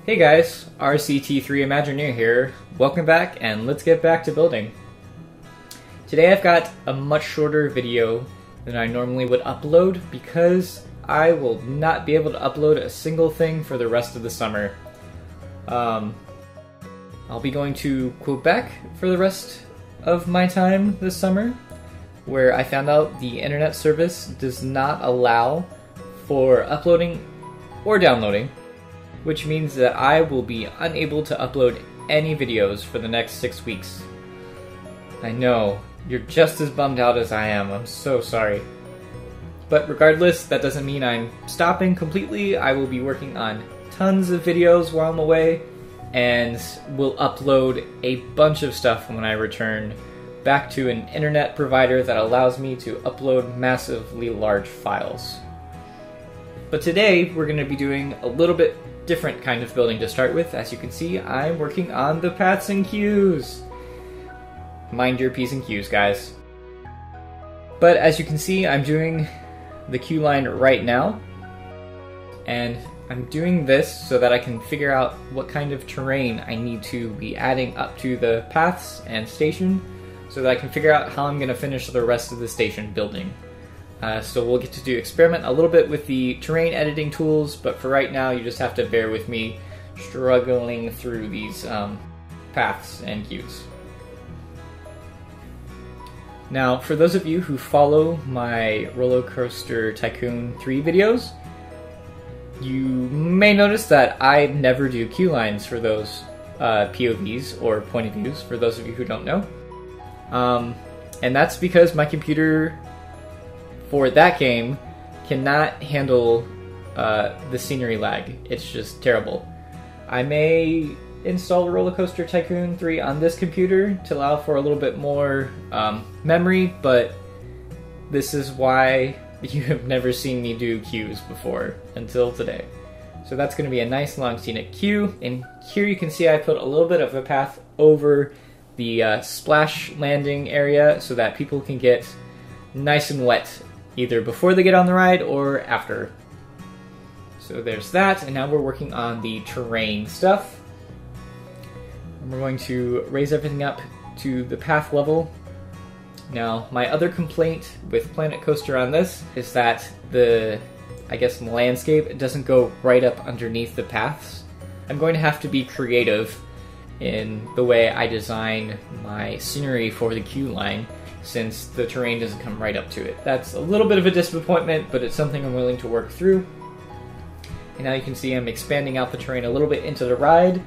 Hey guys, RCT3 Imagineer here. Welcome back, and let's get back to building. Today I've got a much shorter video than I normally would upload because I will not be able to upload a single thing for the rest of the summer. I'll be going to Quebec for the rest of my time this summer, where I found out the internet service does not allow for uploading or downloading, which means that I will be unable to upload any videos for the next 6 weeks. I know, you're just as bummed out as I am, I'm so sorry. But regardless, that doesn't mean I'm stopping completely. I will be working on tons of videos while I'm away, and will upload a bunch of stuff when I return back to an internet provider that allows me to upload massively large files. But today, we're going to be doing a little bit different kind of building to start with. As you can see, I'm working on the paths and queues. Mind your P's and Q's, guys. But as you can see, I'm doing the queue line right now, and I'm doing this so that I can figure out what kind of terrain I need to be adding up to the paths and station, so that I can figure out how I'm going to finish the rest of the station building. So we'll get to experiment a little bit with the terrain editing tools, but for right now you just have to bear with me struggling through these paths and queues. Now, for those of you who follow my Roller Coaster Tycoon 3 videos, you may notice that I never do queue lines for those POVs, or point of views, for those of you who don't know. And that's because my computer for that game cannot handle the scenery lag. It's just terrible. I may install Roller Coaster Tycoon 3 on this computer to allow for a little bit more memory, but this is why you have never seen me do queues before until today. So that's going to be a nice long scenic queue, and here you can see I put a little bit of a path over the splash landing area so that people can get nice and wet either before they get on the ride or after. So there's that, and now we're working on the terrain stuff. And we're going to raise everything up to the path level. Now, my other complaint with Planet Coaster on this is that the landscape doesn't go right up underneath the paths. I'm going to have to be creative in the way I design my scenery for the queue line, since the terrain doesn't come right up to it. That's a little bit of a disappointment, but it's something I'm willing to work through. And now you can see I'm expanding out the terrain a little bit into the ride.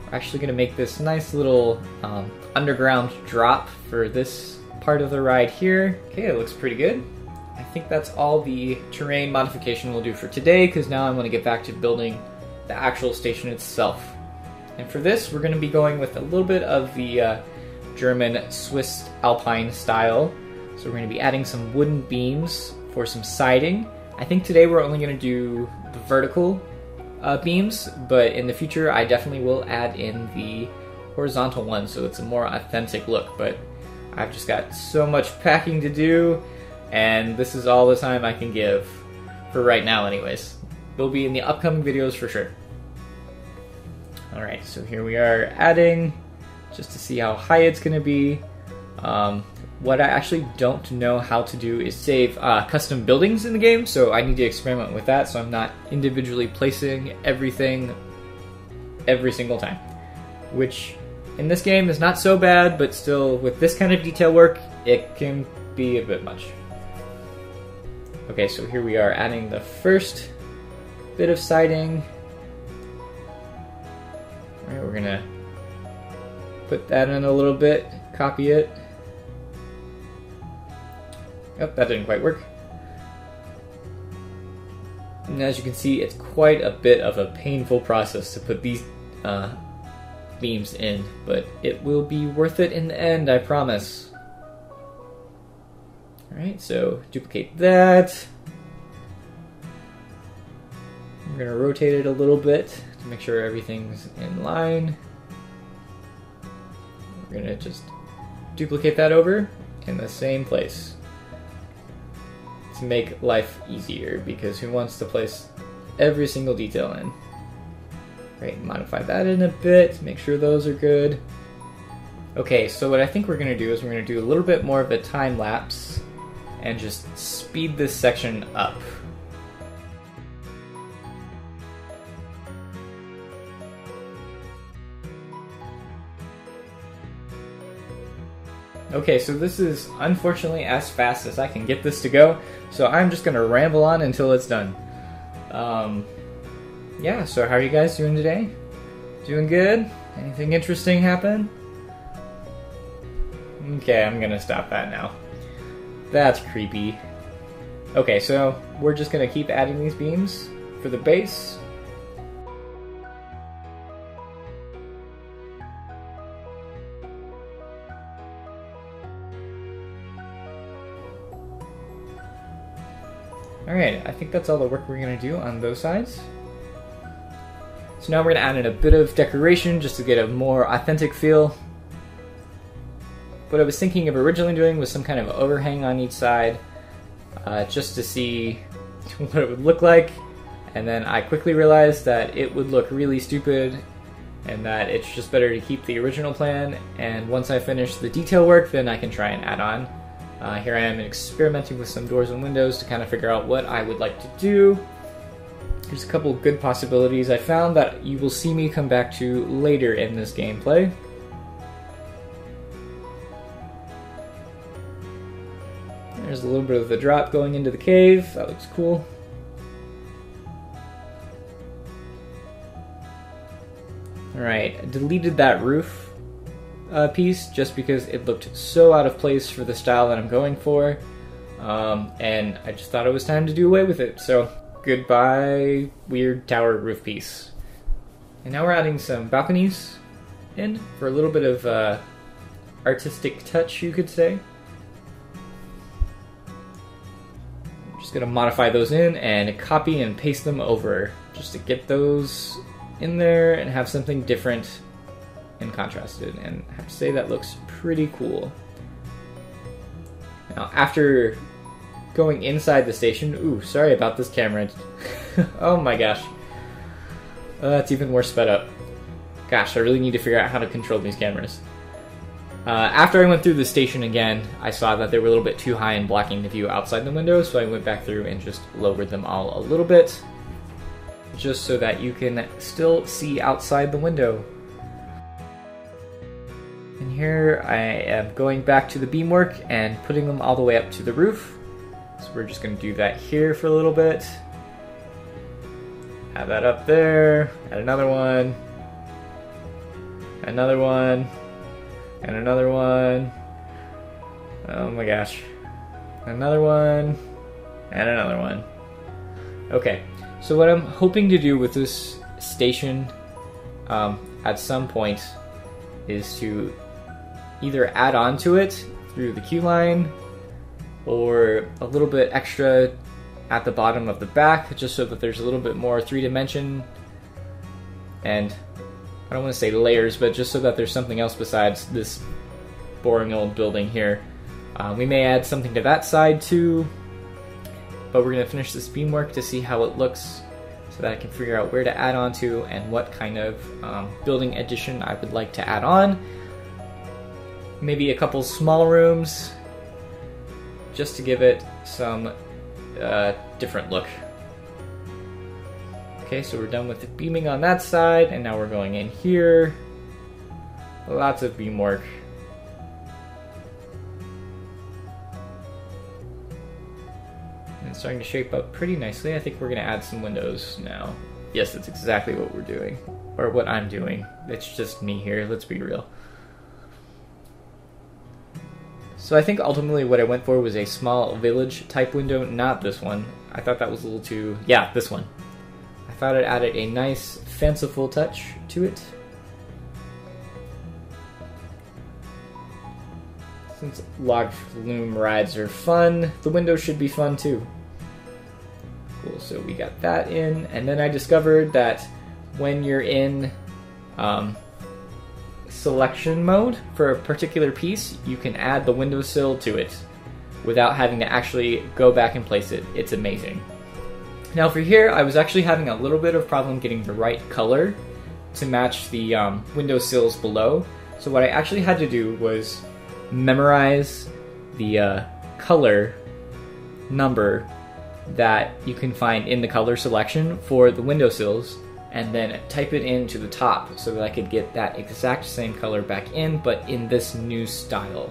We're actually going to make this nice little underground drop for this part of the ride here. Okay, it looks pretty good. I think that's all the terrain modification we'll do for today, because now I'm going to get back to building the actual station itself. And for this, we're going to be going with a little bit of the German Swiss Alpine style. So we're going to be adding some wooden beams for some siding. I think today we're only going to do the vertical beams, but in the future I definitely will add in the horizontal one so it's a more authentic look. But I've just got so much packing to do, and this is all the time I can give for right now anyways. They'll be in the upcoming videos for sure. Alright, so here we are adding, just to see how high it's going to be. What I actually don't know how to do is save custom buildings in the game, so I need to experiment with that so I'm not individually placing everything every single time. Which, in this game, is not so bad, but still, with this kind of detail work, it can be a bit much. Okay, so here we are adding the first bit of siding. Alright, we're gonna put that in a little bit, copy it. Oh, that didn't quite work. And as you can see, it's quite a bit of a painful process to put these beams in, but it will be worth it in the end, I promise. Alright, so duplicate that. I'm gonna rotate it a little bit to make sure everything's in line. We're gonna just duplicate that over in the same place to make life easier, because who wants to place every single detail in? Right, modify that in a bit, make sure those are good. Okay, so what I think we're gonna do is we're gonna do a little bit more of a time lapse and just speed this section up. Okay, so this is unfortunately as fast as I can get this to go, so I'm just gonna ramble on until it's done. Yeah, so how are you guys doing today? Doing good? Anything interesting happen? Okay, I'm gonna stop that now. That's creepy. Okay, so we're just gonna keep adding these beams for the base. Alright, I think that's all the work we're going to do on those sides. So now we're going to add in a bit of decoration just to get a more authentic feel. What I was thinking of originally doing was some kind of overhang on each side, just to see what it would look like. And then I quickly realized that it would look really stupid and that it's just better to keep the original plan. And once I finish the detail work, then I can try and add on. Here I am experimenting with some doors and windows to kind of figure out what I would like to do. There's a couple good possibilities I found that you will see me come back to later in this gameplay. There's a little bit of the drop going into the cave. That looks cool. Alright, I deleted that roof piece just because it looked so out of place for the style that I'm going for, and I just thought it was time to do away with it. So goodbye weird tower roof piece. And now we're adding some balconies in for a little bit of artistic touch, you could say. I'm just gonna modify those in and copy and paste them over just to get those in there and have something different and contrasted, and I have to say that looks pretty cool. Now after going inside the station, ooh, sorry about this camera. Oh my gosh. It's even more sped up. Gosh, I really need to figure out how to control these cameras. After I went through the station again, I saw that they were a little bit too high and blocking the view outside the window, so I went back through and just lowered them all a little bit, just so that you can still see outside the window. And here I am going back to the beamwork and putting them all the way up to the roof. So we're just going to do that here for a little bit. Have that up there, add another one, another one, and another one. Oh my gosh. Another one, and another one. Okay, so what I'm hoping to do with this station at some point is to either add on to it through the queue line or a little bit extra at the bottom of the back, just so that there's a little bit more 3-dimension, and I don't want to say layers, but just so that there's something else besides this boring old building here. We may add something to that side too, but we're going to finish this beamwork to see how it looks so that I can figure out where to add on to and what kind of building addition I would like to add on. Maybe a couple small rooms just to give it some different look. Okay, so we're done with the beaming on that side, and now we're going in here. Lots of beam work. And it's starting to shape up pretty nicely. I think we're going to add some windows now. Yes, that's exactly what we're doing. Or what I'm doing. It's just me here, let's be real. So I think ultimately what I went for was a small village type window, not this one. I thought that was a little too... yeah, this one. I thought it added a nice fanciful touch to it. Since log flume rides are fun, the window should be fun too. Cool, so we got that in, and then I discovered that when you're in selection mode for a particular piece, you can add the windowsill to it without having to actually go back and place it. It's amazing. Now for here, I was actually having a little bit of problem getting the right color to match the window sills below. So what I actually had to do was memorize the color number that you can find in the color selection for the windowsills, and then type it into the top so that I could get that exact same color back in, but in this new style.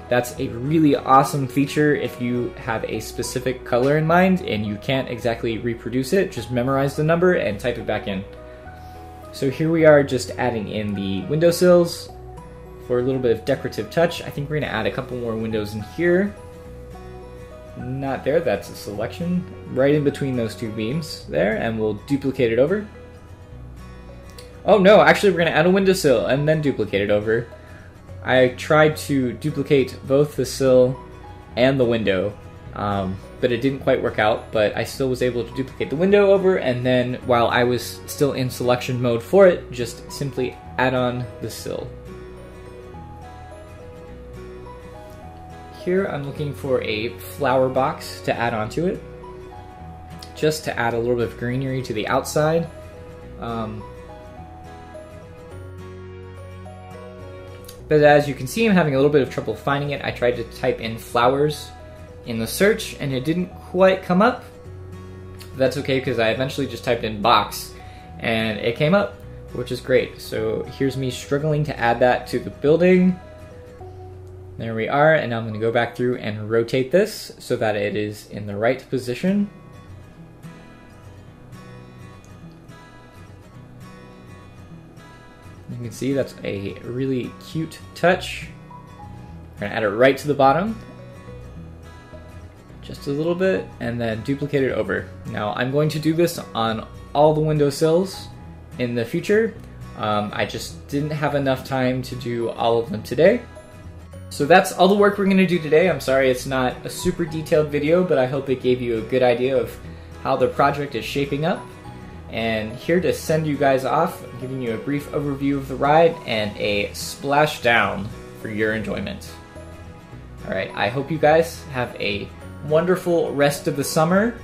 That's a really awesome feature if you have a specific color in mind and you can't exactly reproduce it. Just memorize the number and type it back in. So here we are, just adding in the windowsills for a little bit of decorative touch. I think we're going to add a couple more windows in here. Not there, that's a selection. Right in between those two beams there, and we'll duplicate it over. Oh no, actually we're going to add a windowsill and then duplicate it over. I tried to duplicate both the sill and the window, but it didn't quite work out, but I still was able to duplicate the window over, and then while I was still in selection mode for it, just simply add on the sill. Here I'm looking for a flower box to add onto it, just to add a little bit of greenery to the outside. But as you can see, I'm having a little bit of trouble finding it. I tried to type in flowers in the search and it didn't quite come up. That's okay, because I eventually just typed in box and it came up, which is great. So here's me struggling to add that to the building. There we are, and now I'm going to go back through and rotate this so that it is in the right position. You can see that's a really cute touch. We're going to add it right to the bottom, just a little bit, and then duplicate it over. Now I'm going to do this on all the windowsills in the future. I just didn't have enough time to do all of them today. So that's all the work we're going to do today. I'm sorry it's not a super detailed video, but I hope it gave you a good idea of how the project is shaping up. And here to send you guys off, I'm giving you a brief overview of the ride and a splashdown for your enjoyment. Alright, I hope you guys have a wonderful rest of the summer.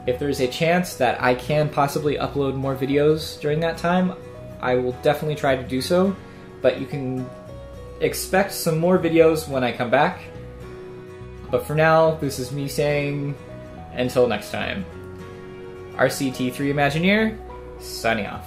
If there's a chance that I can possibly upload more videos during that time, I will definitely try to do so, but you can expect some more videos when I come back. But for now, this is me saying, until next time. RCT3 Imagineer, signing off.